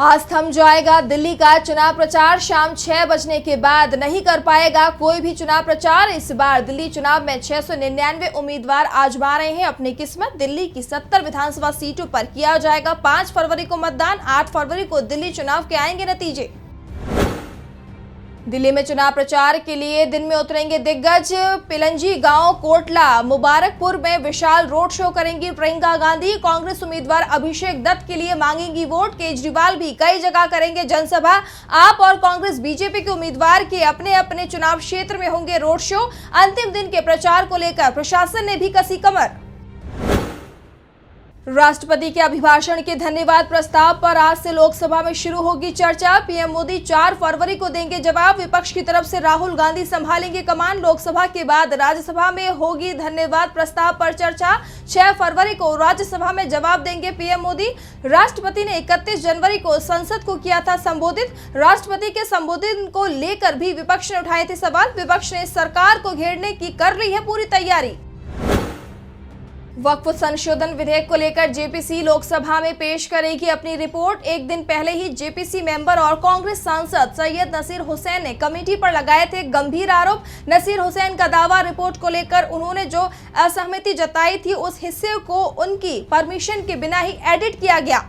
आज थम जाएगा दिल्ली का चुनाव प्रचार। शाम 6 बजने के बाद नहीं कर पाएगा कोई भी चुनाव प्रचार। इस बार दिल्ली चुनाव में 699 उम्मीदवार आजमा रहे हैं अपनी किस्मत। दिल्ली की 70 विधानसभा सीटों पर किया जाएगा 5 फरवरी को मतदान। 8 फरवरी को दिल्ली चुनाव के आएंगे नतीजे। दिल्ली में चुनाव प्रचार के लिए दिन में उतरेंगे दिग्गज। पिलंजी गांव, कोटला, मुबारकपुर में विशाल रोड शो करेंगी प्रियंका गांधी। कांग्रेस उम्मीदवार अभिषेक दत्त के लिए मांगेंगी वोट। केजरीवाल भी कई जगह करेंगे जनसभा। आप और कांग्रेस बीजेपी के उम्मीदवार के अपने अपने चुनाव क्षेत्र में होंगे रोड शो। अंतिम दिन के प्रचार को लेकर प्रशासन ने भी कसी कमर। राष्ट्रपति के अभिभाषण के धन्यवाद प्रस्ताव पर आज से लोकसभा में शुरू होगी चर्चा। पीएम मोदी 4 फरवरी को देंगे जवाब। विपक्ष की तरफ से राहुल गांधी संभालेंगे कमान। लोकसभा के बाद राज्यसभा में होगी धन्यवाद प्रस्ताव पर चर्चा। 6 फरवरी को राज्यसभा में जवाब देंगे पीएम मोदी। राष्ट्रपति ने 31 जनवरी को संसद को किया था संबोधित। राष्ट्रपति के संबोधन को लेकर भी विपक्ष ने उठाए थे सवाल। विपक्ष ने सरकार को घेरने की कर ली है पूरी तैयारी। वक्फ संशोधन विधेयक को लेकर जेपीसी लोकसभा में पेश करेगी अपनी रिपोर्ट। एक दिन पहले ही जेपीसी मेंबर और कांग्रेस सांसद सैयद नसीर हुसैन ने कमेटी पर लगाए थे गंभीर आरोप। नसीर हुसैन का दावा, रिपोर्ट को लेकर उन्होंने जो असहमति जताई थी उस हिस्से को उनकी परमिशन के बिना ही एडिट किया गया।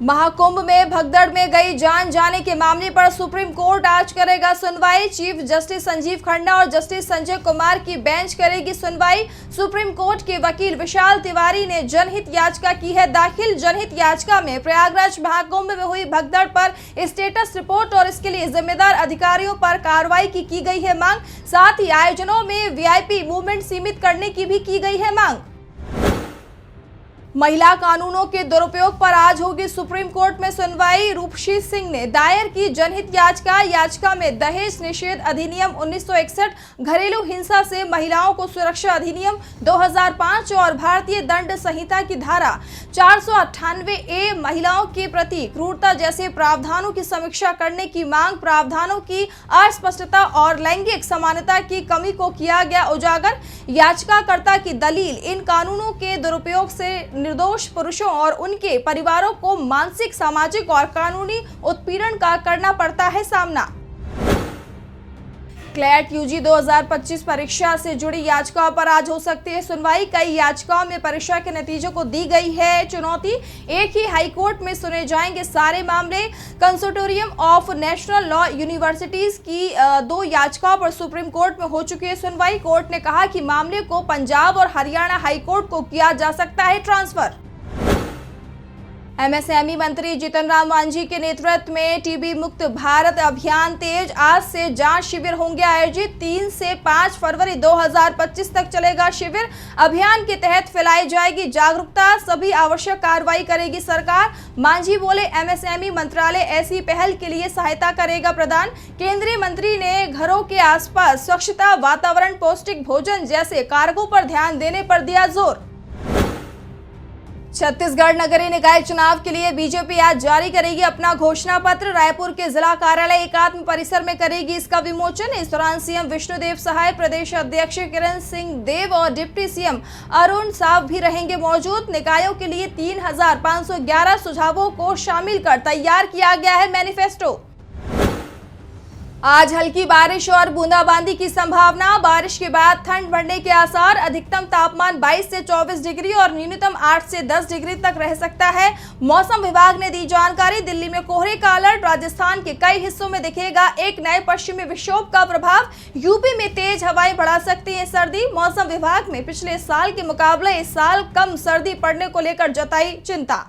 महाकुंभ में भगदड़ में गई जान जाने के मामले पर सुप्रीम कोर्ट आज करेगा सुनवाई। चीफ जस्टिस संजीव खन्ना और जस्टिस संजय कुमार की बेंच करेगी सुनवाई। सुप्रीम कोर्ट के वकील विशाल तिवारी ने जनहित याचिका की है दाखिल। जनहित याचिका में प्रयागराज महाकुंभ में हुई भगदड़ पर स्टेटस रिपोर्ट और इसके लिए जिम्मेदार अधिकारियों पर कार्रवाई की गई है मांग। साथ ही आयोजनों में वीआईपी मूवमेंट सीमित करने की भी की गई है मांग। महिला कानूनों के दुरुपयोग पर आज होगी सुप्रीम कोर्ट में सुनवाई। रूपशी सिंह ने दायर की जनहित याचिका में दहेज निषेध अधिनियम 1961, घरेलू हिंसा से महिलाओं को सुरक्षा अधिनियम 2005 और भारतीय दंड संहिता की धारा 498A महिलाओं के प्रति क्रूरता जैसे प्रावधानों की समीक्षा करने की मांग। प्रावधानों की अस्पष्टता और लैंगिक समानता की कमी को किया गया उजागर। याचिकाकर्ता की दलील, इन कानूनों के दुरुपयोग से निर्दोष पुरुषों और उनके परिवारों को मानसिक, सामाजिक और कानूनी उत्पीड़न का करना पड़ता है सामना। क्लैट यूजी 2025 परीक्षा से जुड़ी याचिकाओं पर आज हो सकती है सुनवाई। कई याचिकाओं में परीक्षा के नतीजों को दी गई है चुनौती। एक ही हाईकोर्ट में सुने जाएंगे सारे मामले। Consortium of national law universities की 2 याचिकाओं पर सुप्रीम कोर्ट में हो चुकी है सुनवाई। कोर्ट ने कहा कि मामले को पंजाब और हरियाणा हाईकोर्ट को किया जा सकता है ट्रांसफर। एमएसएमई मंत्री जीतन राम मांझी के नेतृत्व में टीबी मुक्त भारत अभियान तेज। आज से जांच शिविर होंगे आयोजित। 3 से 5 फरवरी 2025 तक चलेगा शिविर। अभियान के तहत फैलाई जाएगी जागरूकता। सभी आवश्यक कार्रवाई करेगी सरकार। मांझी बोले, एमएसएमई मंत्रालय ऐसी पहल के लिए सहायता करेगा प्रदान। केंद्रीय मंत्री ने घरों के आसपास स्वच्छता, वातावरण, पौष्टिक भोजन जैसे कारकों पर ध्यान देने पर दिया जोर। छत्तीसगढ़ नगरीय निकाय चुनाव के लिए बीजेपी आज जारी करेगी अपना घोषणा पत्र। रायपुर के जिला कार्यालय एकात्म परिसर में करेगी इसका विमोचन। इस दौरान सीएम विष्णुदेव सहाय, प्रदेश अध्यक्ष किरण सिंह देव और डिप्टी सीएम अरुण साव भी रहेंगे मौजूद। निकायों के लिए 3511 सुझावों को शामिल कर तैयार किया गया है मैनिफेस्टो। आज हल्की बारिश और बूंदाबांदी की संभावना। बारिश के बाद ठंड बढ़ने के आसार। अधिकतम तापमान 22 से 24 डिग्री और न्यूनतम 8 से 10 डिग्री तक रह सकता है। मौसम विभाग ने दी जानकारी। दिल्ली में कोहरे का अलर्ट। राजस्थान के कई हिस्सों में दिखेगा एक नए पश्चिमी विक्षोभ का प्रभाव। यूपी में तेज हवाएं बढ़ा सकती है सर्दी। मौसम विभाग में पिछले साल के मुकाबले इस साल कम सर्दी पड़ने को लेकर जताई चिंता।